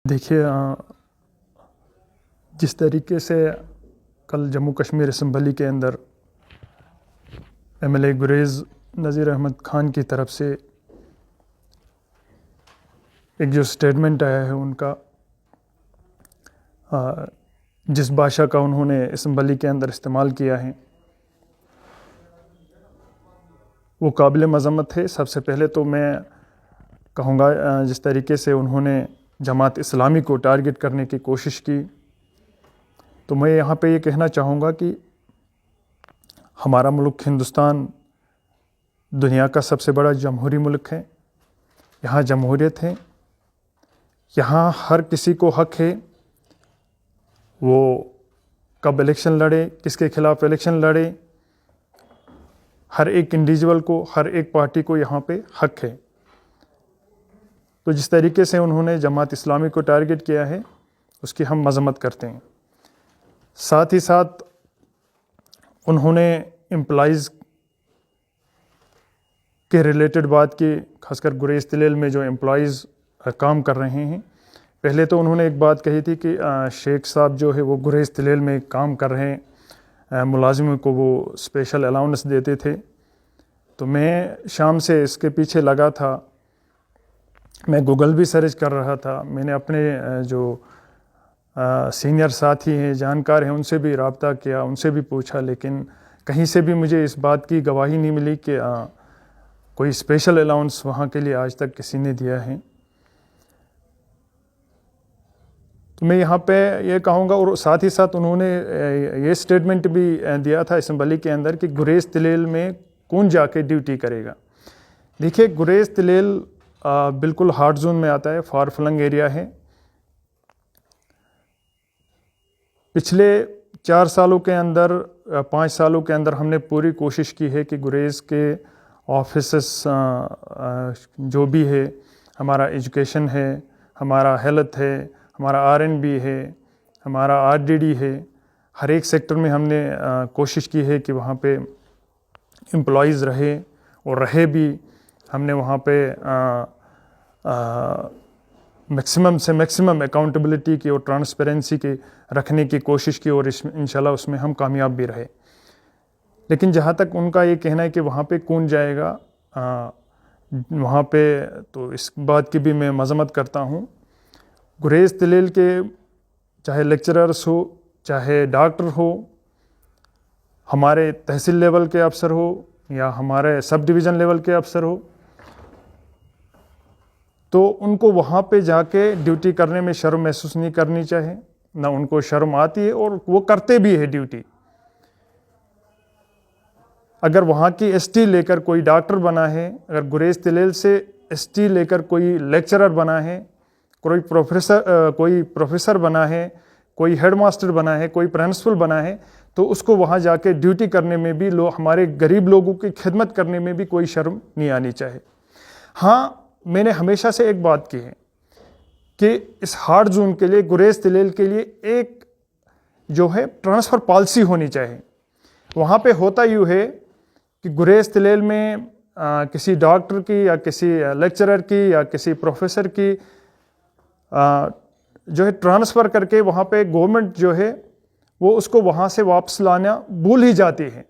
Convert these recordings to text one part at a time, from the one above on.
دیکھیے، جس طریقے سے کل جموں کشمیر اسمبلی کے اندر MLA گریز نذیر احمد خان کی طرف سے ایک جو سٹیٹمنٹ آیا ہے ان کا، جس بھاشا کا انہوں نے اسمبلی کے اندر استعمال کیا ہے وہ قابل مذمت ہے۔ سب سے پہلے تو میں کہوں گا جس طریقے سے انہوں نے جماعت اسلامی کو ٹارگٹ کرنے کی کوشش کی، تو میں یہاں پہ یہ کہنا چاہوں گا کہ ہمارا ملک ہندوستان دنیا کا سب سے بڑا جمہوری ملک ہے۔ یہاں جمہوریت ہے، یہاں ہر کسی کو حق ہے وہ کب الیکشن لڑے، کس کے خلاف الیکشن لڑے، ہر ایک انڈیویجول کو، ہر ایک پارٹی کو یہاں پہ حق ہے۔ تو جس طریقے سے انہوں نے جماعت اسلامی کو ٹارگٹ کیا ہے اس کی ہم مذمت کرتے ہیں۔ ساتھ ہی ساتھ انہوں نے امپلائیز کے ریلیٹڈ بات کی، خاص کر گریز تلیل میں جو امپلائیز کام کر رہے ہیں۔ پہلے تو انہوں نے ایک بات کہی تھی کہ شیخ صاحب جو ہے وہ گریز تلیل میں کام کر رہے ہیں، ملازموں کو وہ اسپیشل الاؤنس دیتے تھے۔ تو میں شام سے اس کے پیچھے لگا تھا، میں گوگل بھی سرچ کر رہا تھا، میں نے اپنے جو سینئر ساتھی ہیں، جانکار ہیں، ان سے بھی رابطہ کیا، ان سے بھی پوچھا، لیکن کہیں سے بھی مجھے اس بات کی گواہی نہیں ملی کہ کوئی اسپیشل الاؤنس وہاں کے لیے آج تک کسی نے دیا ہے۔ تو میں یہاں پہ یہ کہوں گا، اور ساتھ ہی ساتھ انہوں نے یہ سٹیٹمنٹ بھی دیا تھا اسمبلی کے اندر کہ گریز تلیل میں کون جا کے ڈیوٹی کرے گا۔ دیکھیے، گریز تلیل بالکل ہارڈ زون میں آتا ہے، فار فلنگ ایریا ہے۔ پچھلے 4 سالوں کے اندر، 5 سالوں کے اندر ہم نے پوری کوشش کی ہے کہ گریز کے آفیسز جو بھی ہے، ہمارا ایجوکیشن ہے، ہمارا ہیلتھ ہے، ہمارا RNB ہے، ہمارا RDD ہے، ہر ایک سیکٹر میں ہم نے کوشش کی ہے کہ وہاں پہ امپلائیز رہے، اور رہے بھی۔ ہم نے وہاں پہ میکسیمم سے میکسیمم اکاؤنٹیبلٹی کی اور ٹرانسپیرنسی کی رکھنے کی کوشش کی، اور انشاءاللہ اس میں ہم کامیاب بھی رہے۔ لیکن جہاں تک ان کا یہ کہنا ہے کہ وہاں پہ کون جائے گا، وہاں پہ تو اس بات کی بھی میں مذمت کرتا ہوں۔ گریز تلیل کے چاہے لیکچررز ہو، چاہے ڈاکٹر ہو، ہمارے تحصیل لیول کے افسر ہو یا ہمارے سب ڈویژن لیول کے افسر ہو، تو ان کو وہاں پہ جا کے ڈیوٹی کرنے میں شرم محسوس نہیں کرنی چاہیے، نہ ان کو شرم آتی ہے، اور وہ کرتے بھی ہے ڈیوٹی۔ اگر وہاں کی ST لے کر کوئی ڈاکٹر بنا ہے، اگر گریز تلیل سے ST لے کر کوئی لیکچرر بنا ہے، کوئی پروفیسر بنا ہے، کوئی ہیڈ ماسٹر بنا ہے، کوئی پرنسپل بنا ہے، تو اس کو وہاں جا کے ڈیوٹی کرنے میں بھی، ہمارے غریب لوگوں کی خدمت کرنے میں بھی کوئی شرم نہیں آنی چاہیے۔ ہاں، میں نے ہمیشہ سے ایک بات کی ہے کہ اس ہارڈ زون کے لیے، گریز تلیل کے لیے ایک جو ہے ٹرانسفر پالیسی ہونی چاہیے۔ وہاں پہ ہوتا یوں ہے کہ گریز تلیل میں کسی ڈاکٹر کی یا کسی لیکچرر کی یا کسی پروفیسر کی جو ہے ٹرانسفر کر کے وہاں پہ گورنمنٹ جو ہے وہ اس کو وہاں سے واپس لانا بھول ہی جاتی ہے۔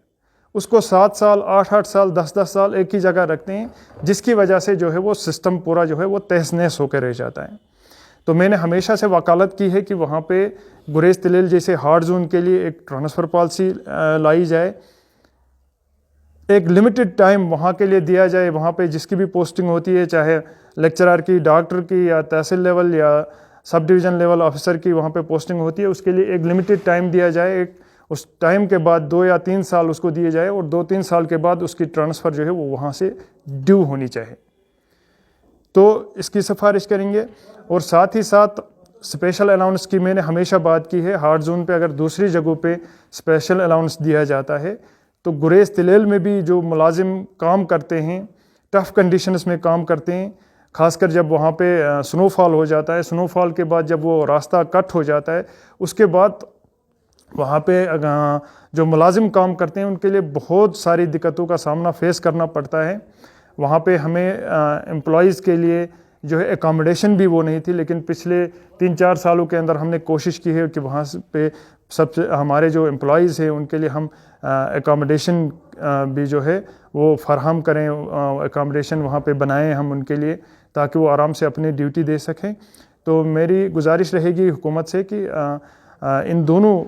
اس کو 7 سال، 8 سال، 10 سال ایک ہی جگہ رکھتے ہیں، جس کی وجہ سے جو ہے وہ سسٹم پورا جو ہے وہ تہس نہس ہو کے رہ جاتا ہے۔ تو میں نے ہمیشہ سے وکالت کی ہے کہ وہاں پہ گریز تلیل جیسے ہارڈ زون کے لیے ایک ٹرانسفر پالیسی لائی جائے، ایک لمیٹڈ ٹائم وہاں کے لیے دیا جائے۔ وہاں پہ جس کی بھی پوسٹنگ ہوتی ہے، چاہے لیکچرر کی، ڈاکٹر کی، یا تحصیل لیول یا سب ڈویژن لیول آفیسر کی وہاں پہ پوسٹنگ ہوتی ہے، اس کے لیے ایک لمیٹڈ ٹائم دیا جائے۔ اس ٹائم کے بعد 2 یا 3 سال اس کو دیے جائے، اور 2-3 سال کے بعد اس کی ٹرانسفر جو ہے وہ وہاں سے ڈیو ہونی چاہیے۔ تو اس کی سفارش کریں گے۔ اور ساتھ ہی ساتھ اسپیشل الاؤنس کی میں نے ہمیشہ بات کی ہے، ہارڈ زون پہ اگر دوسری جگہوں پہ اسپیشل الاؤنس دیا جاتا ہے، تو گریز تلیل میں بھی جو ملازم کام کرتے ہیں، ٹف کنڈیشنز میں کام کرتے ہیں، خاص کر جب وہاں پہ سنو فال ہو جاتا ہے، سنو فال کے بعد جب وہ راستہ کٹ ہو جاتا ہے، اس کے بعد وہاں پہ جو ملازم کام کرتے ہیں ان کے لیے بہت ساری دقتوں کا سامنا فیس کرنا پڑتا ہے۔ وہاں پہ ہمیں امپلائیز کے لیے جو ہے اکاموڈیشن بھی وہ نہیں تھی، لیکن پچھلے 3-4 سالوں کے اندر ہم نے کوشش کی ہے کہ وہاں پہ سب سے ہمارے جو امپلائیز ہیں ان کے لیے ہم اکاموڈیشن بھی جو ہے وہ فراہم کریں، اکاموڈیشن وہاں پہ بنائیں ہم ان کے لیے، تاکہ وہ آرام سے اپنی ڈیوٹی دے سکیں۔ تو میری گزارش رہے گی حکومت سے کہ ان دونوں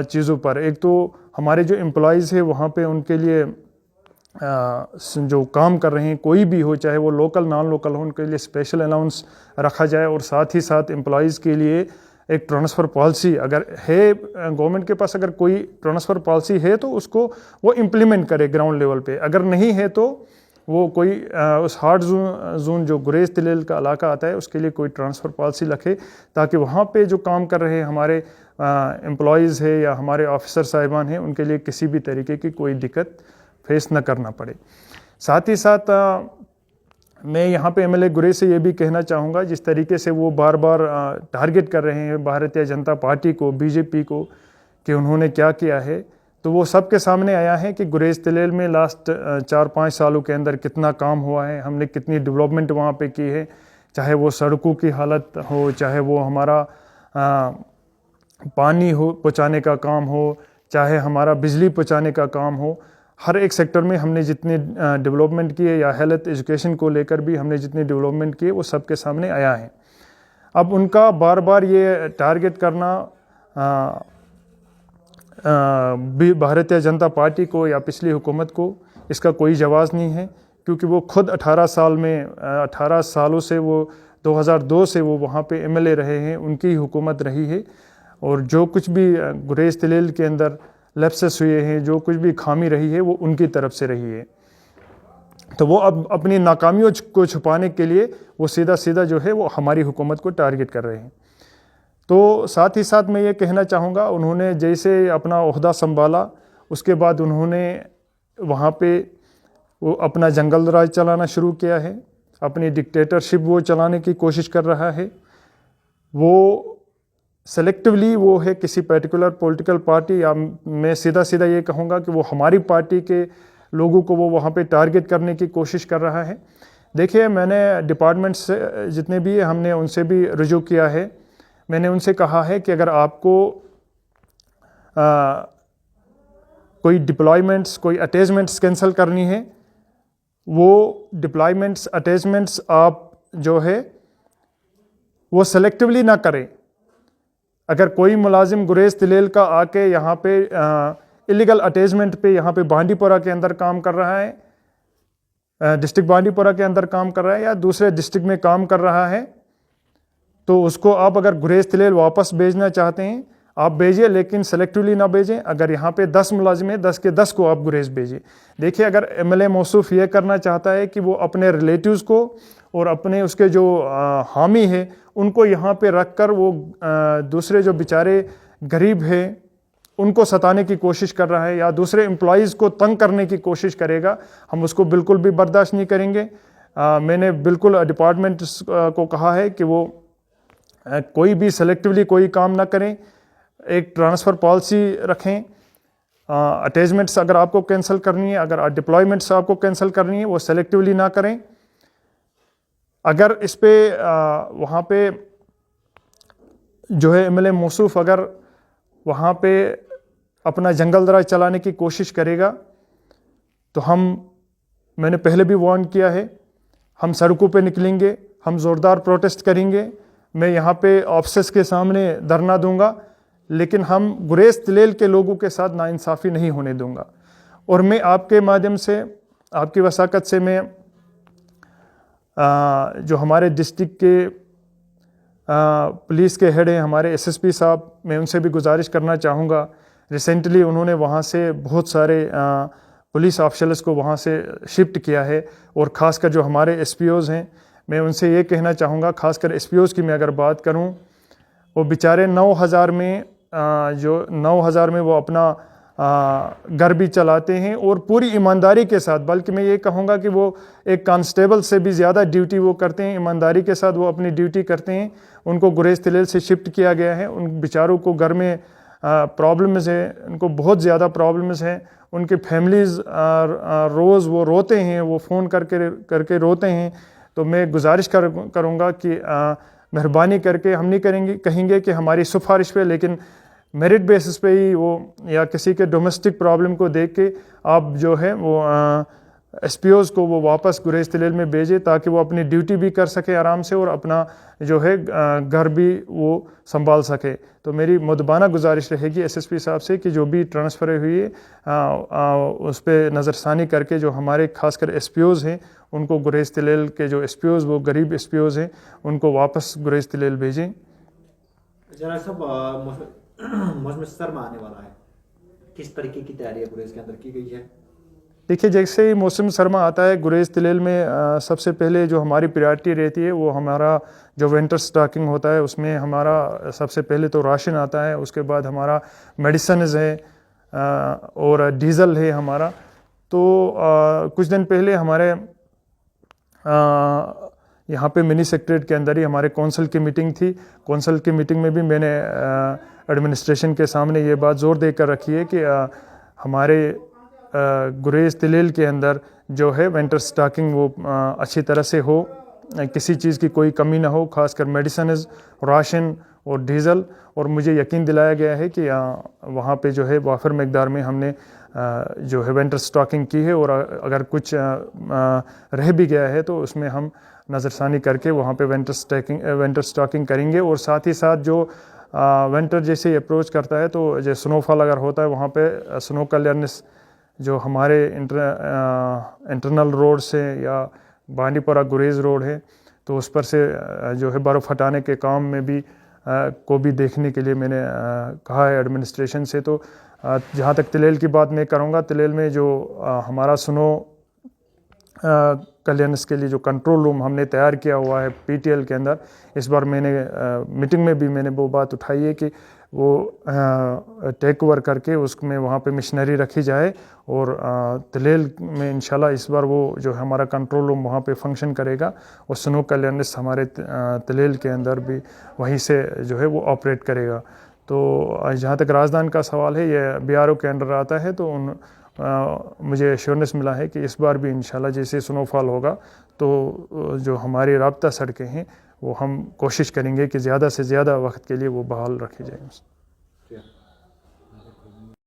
چیزوں پر، ایک تو ہمارے جو امپلائیز ہیں وہاں پہ ان کے لیے جو کام کر رہے ہیں کوئی بھی ہو، چاہے وہ لوکل نان لوکل ہو، ان کے لیے اسپیشل الاؤنس رکھا جائے، اور ساتھ ہی ساتھ امپلائیز کے لیے ایک ٹرانسفر پالیسی اگر ہے گورنمنٹ کے پاس، اگر کوئی ٹرانسفر پالیسی ہے تو اس کو وہ امپلیمنٹ کرے گراؤنڈ لیول پہ، اگر نہیں ہے تو وہ کوئی اس ہارڈ زون جو گریز تلیل کا علاقہ آتا ہے اس کے لیے کوئی ٹرانسفر پالیسی رکھے، تاکہ وہاں پہ جو کام کر رہے ہمارے امپلائیز ہے یا ہمارے آفیسر صاحبان ہیں ان کے لیے کسی بھی طریقے کی کوئی دقت فیس نہ کرنا پڑے۔ ساتھ ہی ساتھ میں یہاں پہ ایم ایل اے گریز سے یہ بھی کہنا چاہوں گا، جس طریقے سے وہ بار بار ٹارگٹ کر رہے ہیں بھارتیہ جنتا پارٹی کو، بی جے پی کو، کہ انہوں نے کیا کیا ہے، تو وہ سب کے سامنے آیا ہے کہ گریز تلیل میں لاسٹ 4-5 سالوں کے اندر کتنا کام ہوا ہے، ہم نے کتنی ڈیولپمنٹ وہاں پہ کی ہے، چاہے وہ سڑکوں کی حالت ہو، چاہے وہ ہمارا پانی پہنچانے کا کام ہو، چاہے ہمارا بجلی پہنچانے کا کام ہو، ہر ایک سیکٹر میں ہم نے جتنی ڈیولپمنٹ کی ہے، یا ہیلتھ ایجوکیشن کو لے کر بھی ہم نے جتنی ڈیولپمنٹ کی ہے وہ سب کے سامنے آیا ہے۔ اب ان کا بار بار یہ ٹارگٹ کرنا بھارتیہ جنتا پارٹی کو یا پچھلی حکومت کو، اس کا کوئی جواز نہیں ہے، کیونکہ وہ خود 18 سالوں سے وہ 2002 سے وہ وہاں پہ ایم ایل اے رہے ہیں، ان کی حکومت رہی ہے، اور جو کچھ بھی گریز تلیل کے اندر لیپسس ہوئے ہیں، جو کچھ بھی خامی رہی ہے وہ ان کی طرف سے رہی ہے۔ تو وہ اب اپنی ناکامیوں کو چھپانے کے لیے وہ سیدھا جو ہے وہ ہماری حکومت کو ٹارگٹ کر رہے ہیں۔ تو ساتھ ہی ساتھ میں یہ کہنا چاہوں گا، انہوں نے جیسے اپنا عہدہ سنبھالا اس کے بعد انہوں نے وہاں پہ وہ اپنا جنگل راج چلانا شروع کیا ہے، اپنی ڈکٹیٹرشپ وہ چلانے کی کوشش کر رہا ہے، وہ سلیکٹیولی وہ ہے کسی پرٹیکولر پولیٹیکل پارٹی، یا میں سیدھا یہ کہوں گا کہ وہ ہماری پارٹی کے لوگوں کو وہ وہاں پہ ٹارگٹ کرنے کی کوشش کر رہا ہے۔ دیکھیے، میں نے ڈپارٹمنٹ سے جتنے بھی ہم نے ان سے بھی رجوع کیا ہے، میں نے ان سے کہا ہے کہ اگر آپ کو کوئی ڈپلائمنٹس، کوئی اٹیچمنٹس کینسل کرنی ہے، وہ ڈپلائمنٹس اٹیچمنٹس آپ جو ہے وہ سلیکٹیولی نہ کریں۔ اگر کوئی ملازم گریز تلیل کا آ کے یہاں پہ ایلیگل اٹیچمنٹ پہ یہاں پہ بانڈی پورہ کے اندر کام کر رہا ہے، ڈسٹرکٹ بانڈی پورہ کے اندر کام کر رہا ہے، یا دوسرے ڈسٹرکٹ میں کام کر رہا ہے، تو اس کو آپ اگر گریز تلیل واپس بھیجنا چاہتے ہیں آپ بھیجیے، لیکن سلیکٹیولی نہ بھیجیں۔ اگر یہاں پہ 10 ملازم ہیں، 10 کے 10 کو آپ گریز بھیجیے۔ دیکھیے، اگر ایم ایل اے موصوف یہ کرنا چاہتا ہے کہ وہ اپنے ریلیٹیوز کو اور اپنے اس کے جو حامی ہے ان کو یہاں پہ رکھ کر وہ دوسرے جو بیچارے غریب ہیں ان کو ستانے کی کوشش کر رہا ہے، یا دوسرے امپلائیز کو تنگ کرنے کی کوشش کرے گا، ہم اس کو بالکل بھی برداشت نہیں کریں گے۔ میں نے بالکل ڈپارٹمنٹ کو کہا ہے کہ وہ کوئی بھی سلیکٹیولی کوئی کام نہ کریں، ایک ٹرانسفر پالیسی رکھیں۔ اٹیچمنٹس اگر آپ کو کینسل کرنی ہے، اگر ڈپلائمنٹس آپ کو کینسل کرنی ہے، وہ سلیکٹیولی نہ کریں۔ اگر اس پہ وہاں پہ جو ہے ایم ایل اے موصوف اگر وہاں پہ اپنا جنگل راج چلانے کی کوشش کرے گا تو میں نے پہلے بھی وارن کیا ہے، ہم سڑکوں پہ نکلیں گے، ہم زوردار پروٹیسٹ کریں گے، میں یہاں پہ آفسز کے سامنے دھرنا دوں گا، لیکن ہم گریز تلیل کے لوگوں کے ساتھ ناانصافی نہیں ہونے دوں گا۔ اور میں آپ کے مادھیم سے، آپ کی وثاقت سے، میں جو ہمارے ڈسٹرکٹ کے پولیس کے ہیڈ ہیں، ہمارے ایس ایس پی صاحب، میں ان سے بھی گزارش کرنا چاہوں گا۔ ریسنٹلی انہوں نے وہاں سے بہت سارے پولیس آفیسرز کو وہاں سے شفٹ کیا ہے، اور خاص کر جو ہمارے ایس پی اوز ہیں، میں ان سے یہ کہنا چاہوں گا، خاص کر ایس پی اوز کی میں اگر بات کروں، وہ بیچارے 9,000 میں وہ اپنا گھر بھی چلاتے ہیں، اور پوری ایمانداری کے ساتھ، بلکہ میں یہ کہوں گا کہ وہ ایک کانسٹیبل سے بھی زیادہ ڈیوٹی وہ کرتے ہیں، ایمانداری کے ساتھ وہ اپنی ڈیوٹی کرتے ہیں۔ ان کو گریز تلیل سے شفٹ کیا گیا ہے، ان بیچاروں کو گھر میں پرابلمز ہیں، ان کو بہت زیادہ پرابلمز ہیں، ان کے فیملیز روز وہ روتے ہیں، وہ فون کر کے روتے ہیں، تو میں گزارش کروں گا کہ مہربانی کر کے ہم نہیں کہیں گے کہ ہماری سفارش پہ، لیکن میرٹ بیسس پہ ہی وہ یا کسی کے ڈومیسٹک پرابلم کو دیکھ کے آپ جو ہے وہ ایس پی اوز کو وہ واپس گریز تلیل میں بھیجے تاکہ وہ اپنی ڈیوٹی بھی کر سکے آرام سے اور اپنا جو ہے گھر بھی وہ سنبھال سکے. تو میری مدبانہ گزارش رہے گی ایس ایس پی صاحب سے کہ جو بھی ٹرانسفر ہوئی ہے اس پہ نظر ثانی کر کے جو ہمارے خاص کر ایس پی اوز ہیں ان کو گریز تلیل کے جو ایس پی اوز وہ غریب ایس پی اوز ہیں ان کو واپس گریز تلیل بھیجیں. جناب صاحب موسم سرما آنے والا ہے، کس طریقے کی تیاری گریز کے اندر کی گئی ہے؟ دیکھیے جیسے ہی موسم سرما آتا ہے گریز تلیل میں سب سے پہلے جو ہماری پریارٹی رہتی ہے وہ ہمارا جو ونٹر سٹاکنگ ہوتا ہے اس میں ہمارا سب سے پہلے تو راشن آتا ہے، اس کے بعد ہمارا میڈیسنز ہے اور ڈیزل ہے ہمارا. تو کچھ دن پہلے ہمارے یہاں پہ منی سیکٹریٹ کے اندر ہی ہمارے کونسل کی میٹنگ تھی. کونسل کی میٹنگ میں بھی میں نے ایڈمنسٹریشن کے سامنے یہ بات زور دے کر رکھی ہے کہ ہمارے گریز تلیل کے اندر جو ہے ونٹر سٹاکنگ وہ اچھی طرح سے ہو، کسی چیز کی کوئی کمی نہ ہو، خاص کر میڈیسنز، راشن اور ڈیزل. اور مجھے یقین دلایا گیا ہے کہ وہاں پہ جو ہے وافر مقدار میں ہم نے جو ہے ونٹر سٹاکنگ کی ہے، اور اگر کچھ رہ بھی گیا ہے تو اس میں ہم نظر ثانی کر کے وہاں پہ ونٹر سٹاکنگ کریں گے. اور ساتھ ہی ساتھ جو ونٹر جیسے اپروچ کرتا ہے تو جو سنو فال اگر ہوتا ہے وہاں پہ سنو کلیئرنس جو ہمارے انٹرنل روڈ سے یا بانڈی پورہ گریز روڈ ہے تو اس پر سے جو ہے برف ہٹانے کے کام میں بھی کو بھی دیکھنے کے لیے میں نے کہا ہے ایڈمنسٹریشن سے. تو جہاں تک تلیل کی بات میں کروں گا، تلیل میں جو ہمارا سنو کلیئرنس کے لیے جو کنٹرول روم ہم نے تیار کیا ہوا ہے پی ٹی ایل کے اندر، اس بار میں نے میٹنگ میں بھی میں نے وہ بات اٹھائی ہے کہ وہ ٹیک اوور کر کے اس میں وہاں پہ مشنری رکھی جائے اور تلیل میں انشاءاللہ اس بار وہ جو ہمارا کنٹرول روم وہاں پہ فنکشن کرے گا اور سنو کلیئرنس ہمارے تلیل کے اندر بھی وہیں سے جو ہے وہ آپریٹ کرے گا. تو جہاں تک راجدھان کا سوال ہے یہ بی آر او کے انڈر آتا ہے، تو مجھے ایشورنس ملا ہے کہ اس بار بھی انشاءاللہ جیسے سنو فال ہوگا تو جو ہماری رابطہ سڑکیں ہیں وہ ہم کوشش کریں گے کہ زیادہ سے زیادہ وقت کے لیے وہ بحال رکھی جائیں.